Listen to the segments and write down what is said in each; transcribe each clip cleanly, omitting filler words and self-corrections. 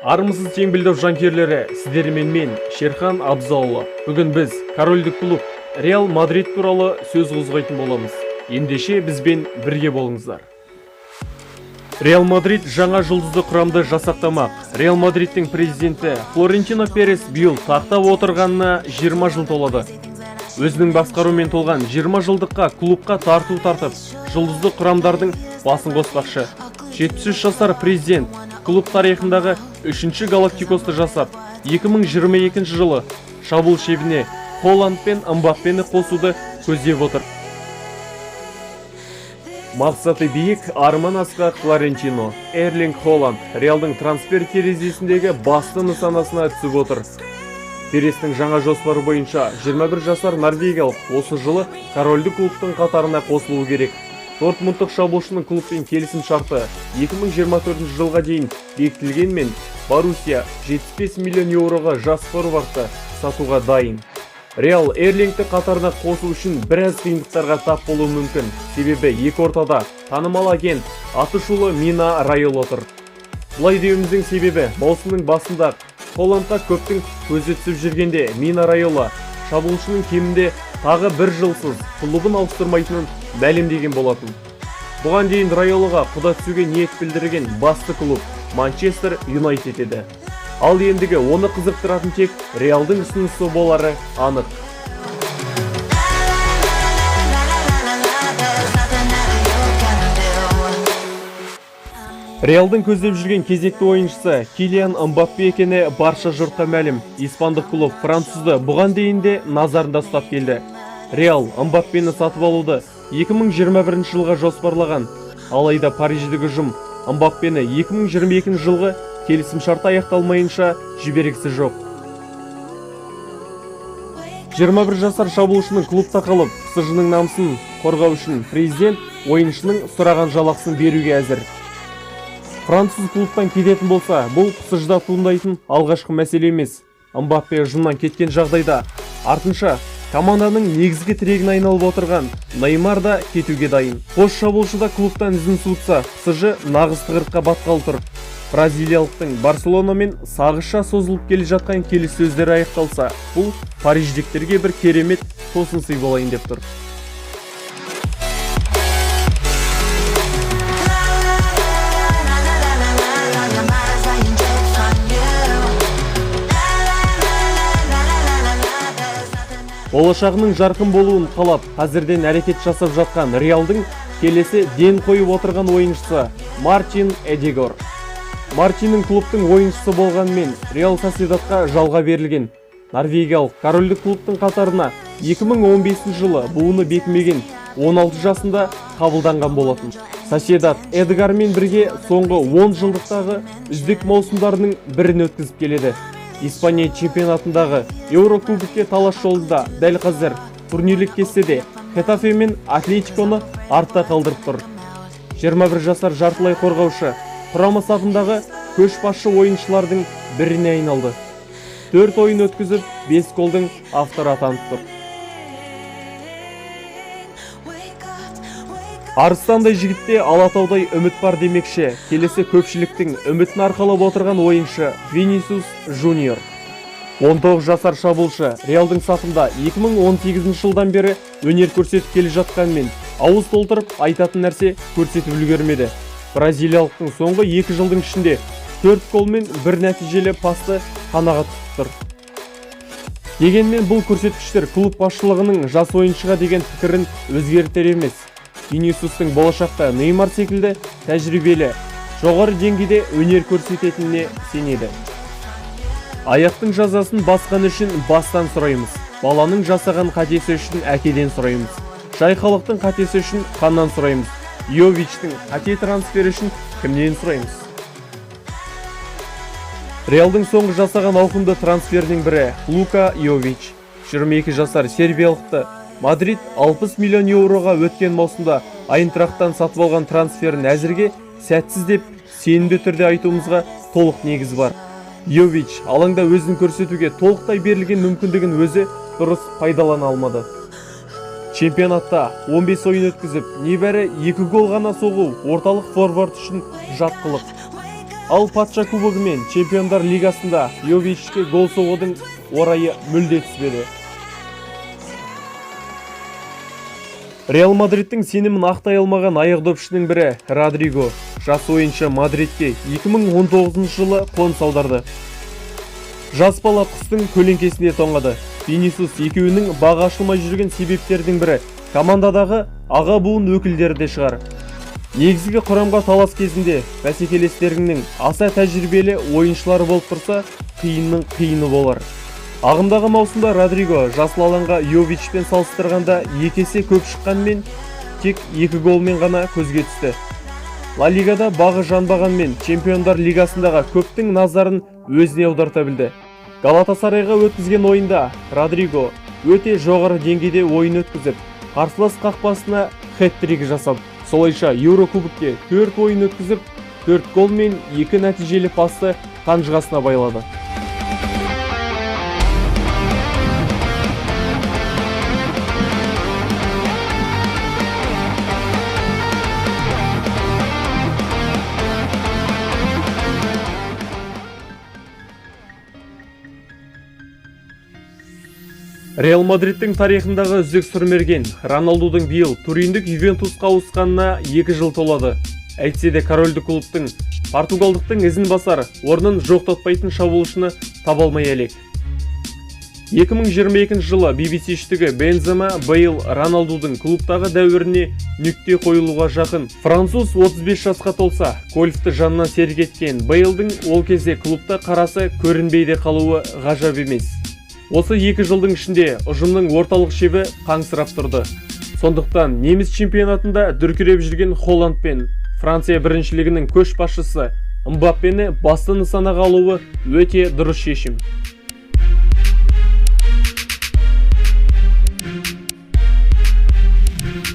Армысыз теңбілдеу жанкерлері, сіздермен мен, Шерхан Абзаулы. Бүгін біз корольдік клуб Реал Мадрид туралы сөз қозғайтын боламыз. Ендеше бізбен бірге болыңыздар. Реал Мадрид жаңа жұлдызды құрамды жасақтамақ. Реал Мадридтің президенті Флорентино Перес биыл тақтап отырғанына 20 жыл толады. Өзінің басқарумен толған 20 жылдыққа клубқа тарту тартып, жұлдызды құрамдардың басын қоспақшы. 73 жасар президент клуб тарихындағы 3-ші галактикосты жасап, 2022 жылы шабуыл шебіне Холланд пен Мбаппені қосуды көздеп отыр. Мақсаты биік, арман асқақ Флорентино. Эрлинг Холланд Реалдың трансфер терезесіндегі басты нысанасына түсіп отыр. Перестің жаңа жоспары бойынша 21 жасар норвегиялық осы жылы корольдік клубтың қатарына қосылуы керек. Дортмундтық шабуылшының клубпен келісім шарты 2024 жылға дейін бекітілгенмен, Боруссия 75 миллион еуроға жас форвардты сатуға дайын. Реал Эрлингті қатарына қосу үшін біраз қиындықтарға тап болуы мүмкін. Себебі екі ортада танымал агент атышулы Мина Райол отыр. Бұлай деуіміздің себебі маусымның басында Холландқа көптің көзі түсіп жүргенде Мина Райола шабуылшының кемінде тағы бір жылсыз клубын ауыстырмайтынын мәлімдеген болатын. Бұған дейін Райолаға құда түсуге ниет білдірген басты клуб Манчестер Юнайтед еді. Ал ендігі оны қызықтыратын тек Реалдың ұсынысы болары анық. Реалдың көздеп жүрген кезекті ойыншысы Килиан Мбаппе екені барша жұртқа мәлім. Испандық клуб французды бұған дейін де назарында ұстап келді. Реал Мбаппені сатып алуды 2021 жылға жоспарлаған. Алайда Париждегі ұжым Мбаппені 2022 жылғы келісім шарты аяқталмайынша жібергісі жоқ. 21 жасар шабуылшының клубта қалып, PSG-ның намысын қорғау үшін президент ойыншының сұраған жалақысын беруге әзір. Француз клубтан кететін болса, бұл PSG-да туындайтын алғашқы мәселе емес. Мбаппе ұжымнан кеткен жағдайда артынша команданың негізгі тірегін айналып отырған Неймар да кетуге дайын. Қос шабуылшыда клубтан ізін суытса, PSG нағыз тығырыққа батқалы тұр. Бразилиялықтың Барселонамен сағызша созылып келе жатқан келіссөздері аяқталса, бұл париждіктерге бір керемет тосын сый болайын деп тұр. Болашағының жарқын болуын қалап, қазірден әрекет жасап жатқан Реалдың келесі ден қойып отырған ойыншысы Мартин Эдегор. Мартиннің клубтың ойыншысы болғанмен Реал Сосьедадқа жалға берілген. Норвегиялық корольдік клубтың қатарына 2015 жылы буыны бекімеген 16 жасында қабылданған болатын. Сосьедад Эдегармен бірге соңғы 10 жылдықтағы үздік маусымдарының бірін өткізіп келеді. Испания чемпионатындағы Еурокубокке талас жолында дәл қазір турнирлік кестеде Хетафе мен Атлетиконы артта қалдырып тұр. 21 жасар жартылай қорғаушы құрама сапындағы көшбасшы ойыншылардың біріне айналды. 4 ойын өткізіп, 5 голдың авторы атанып тұр. Арыстандай жігітте Алатаудай үміт бар демекші, келесі көпшіліктің үмітін арқалап отырған ойыншы Винисиус Жуниор. 19 жасар шабуылшы Реалдың сапында 2018 жылдан бері өнер көрсетіп келе жатқанмен, ауыз толтырып айтатын нәрсе көрсетіп үлгермеді. Бразилиялықтың соңғы 2 жылдың ішінде 4 гол мен 1 нәтижелі пасты қанағат тұтып тұр. Дегенмен бұл көрсеткіштер клуб басшылығының жас ойыншыға деген пікірін өзгертер емес. Винисиустың болашақта Неймар секілді тәжірибелі, жоғары деңгейде өнер көрсететініне сенеді. Аяқтың жазасын басқан үшін бастан сұраймыз. Баланың жасаған қатесі үшін әкеден сұраймыз. Жайқалықтың қатесі үшін қаннан сұраймыз. Йовичтің қате трансфері үшін кімнен сұраймыз? Реалдың соңғы жасаған ауқымды трансферінің бірі Лука Йович. 22 жасар сербиялықты Мадрид 60 миллион еуроға өткен маусымда Айнтрахттан сатып алған трансферін әзірге сәтсіз деп сенімді түрде айтуымызға толық негіз бар. Йович алаңда өзін көрсетуге толықтай берілген мүмкіндігін өзі дұрыс пайдалана алмады. Чемпионатта 15 ойын өткізіп, небәрі 2 гол ғана соғу орталық форвард үшін жат қылық. Ал патша кубогы мен чемпиондар лигасында Йовичке гол соғудың орайы мүлде түспеді. Реал Мадридтің сенімін ақтай алмаған аяқ допшының бірі Родриго жас ойыншы Мадридке 2019 жылы қоныс аударды. Жас бала құстың көлеңкесіне тоңады. Винисиус екеуінің бағы ашылмай жүрген себептердің бірі командадағы аға буын өкілдері де шығар. Негізгі құрамға талас кезінде бәсекелестерінің аса тәжірибелі ойыншылары болып тұрса, қиынның қиыны болар. Ағымдағы маусымда Родриго жасыл алаңға Йовичпен салыстырғанда 2 есе көп шыққанмен тек 2 голмен ғана көзге түсті. Ла Лигада бағы жанбағанмен чемпиондар лигасындағы көптің назарын өзіне аударта білді. Галатасарайға өткізген ойында Родриго өте жоғары деңгейде ойын өткізіп, қарсылас қақпасына хэт-трик жасап, солайша Еурокубокке 4 ойын өткізіп, 4 гол мен 2 нәтижелі пасты қанжығасына байлады. Реал Мадридтің тарихындағы үздік сұрмерген Роналдудың биыл Туриндік Ювентусқа ауысқанына 2 жыл толады. Әйтсе де корольдік клубтың португалдықтың ізін басар, орнын жоқтатпайтын шабуылшыны таба алмай әлек. 2022 жылы BBC үштігі Бензема биыл Роналдудың клубтағы дәуіріне нүкте қойылуға жақын. Француз 35 жасқа толса, гольфті жанына серік еткен биылдың ол кезде клубта қарасы көрінбейде қалуы ғажап емес. Осы 2 жылдың ішінде ұжымның орталық шебі қаңсырап тұрды. Сондықтан неміс чемпионатында дүркіреп жүрген Холланд пен Франция біріншілігінің көшбасшысы Мбаппені басты нысанаға алуы өте дұрыс шешім.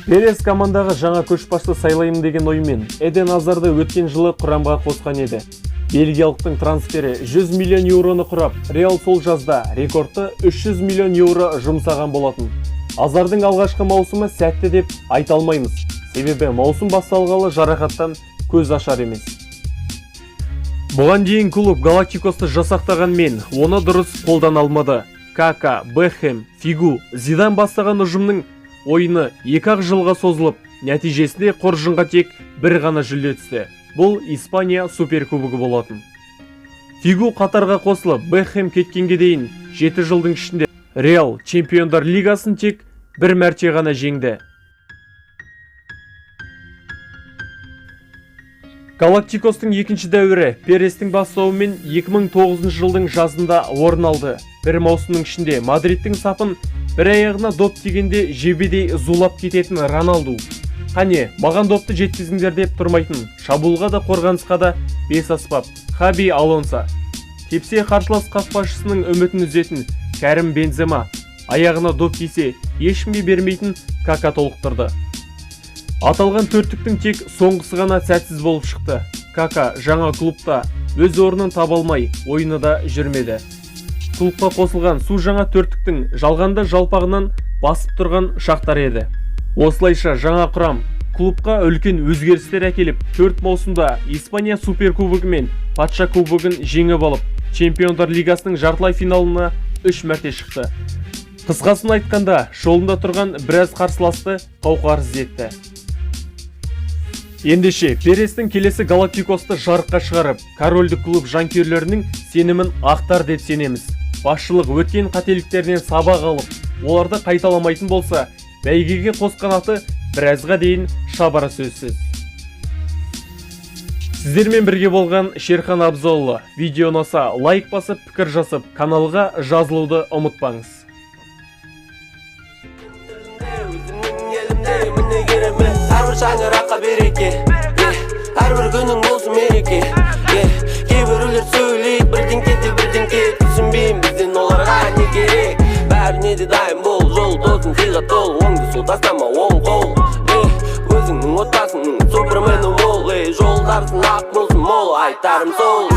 Перес командаға жаңа көшбасшы сайлаймын деген оймен Эден Азарды өткен жылы құрамға қосқан еді. Бельгиялықтың трансфері 100 миллион еуроны құрап, Реал сол жазда рекордты 300 миллион еуро жұмсаған болатын. Азардың алғашқы маусымы сәтті деп айта алмаймыз. Себебі маусым басталғалы жарақаттан көз ашар емес. Бұған дейін клуб Галактикосты жасақтағанмен, оны дұрыс қолдана алмады. Кака, Бекхэм, Фигу, Зидан бастаған ұжымның ойыны 2 жылға созылып, нәтижесінде қоржынға тек бір ғана жүлде түсті. Бұл Испания суперкубогы болатын. Фигу қатарға қосылып, Бекхэм кеткенге дейін 7 жылдың ішінде Реал чемпиондар лигасын тек бір мәрте ғана жеңді. Галактикостың екінші дәуірі Перестің бастауымен 2009 жылдың жазында орын алды. Бір маусымның ішінде Мадридтің сапын бір аяғына доп тигенде жебедей зулап кететін Роналду. Қане, маған допты жеткізіңдер деп тұрмайтын, шабуылға да қорғанысқа да бес аспап Хаби Алонсо. Тепсе қарсылас қақпашысының үмітін үзетін Кәрім Бензема, аяғына доп тисе ешкімге бермейтін Кака толықтырды. Аталған төрттіктің тек соңғысы ғана сәтсіз болып шықты. Кака жаңа клубта өз орнын таба алмай, ойыны да жүрмеді. Клубқа қосылған су жаңа төрттіктің жалғанда жалпағынан басып тұрған шақтар еді. Осылайша жаңа құрам клубқа үлкен өзгерістер әкеліп, 4 маусымда Испания суперкубогы мен патша кубогын жеңіп алып, чемпиондар лигасының жартылай финалына 3 мәрте шықты. Қысқасын айтқанда, жолында тұрған біраз қарсыласты қауқарсыз етті. Ендеше Перестің келесі Галактикосты жарыққа шығарып, корольдік клуб жанкүйерлерінің сенімін ақтар деп сенеміз. Басшылық өткен қателіктерінен сабақ алып, оларды қайталамайтын болса, бәйгеге қосқан аты біразға дейін шабара сөзсіз. Сіздермен бірге болған Шерхан Абзолұлы. Видео ұнаса лайк басып, пікір жасып, каналға жазылуды ұмытпаңыз. Шаңыраққа береке, әрбір күнің болсын мереке. Кейбіреулер сөйлейді, бірден кетті, бірден кет. Түсінбеймін бізден оларға не керек. Бәріне де дайын бол, жол тосын сыйға тол. Оңды сол тастама оң қол. Өзіңнің отбасыңның супермені бол. Жолдарсың ақ болсын мол, айтарым сол.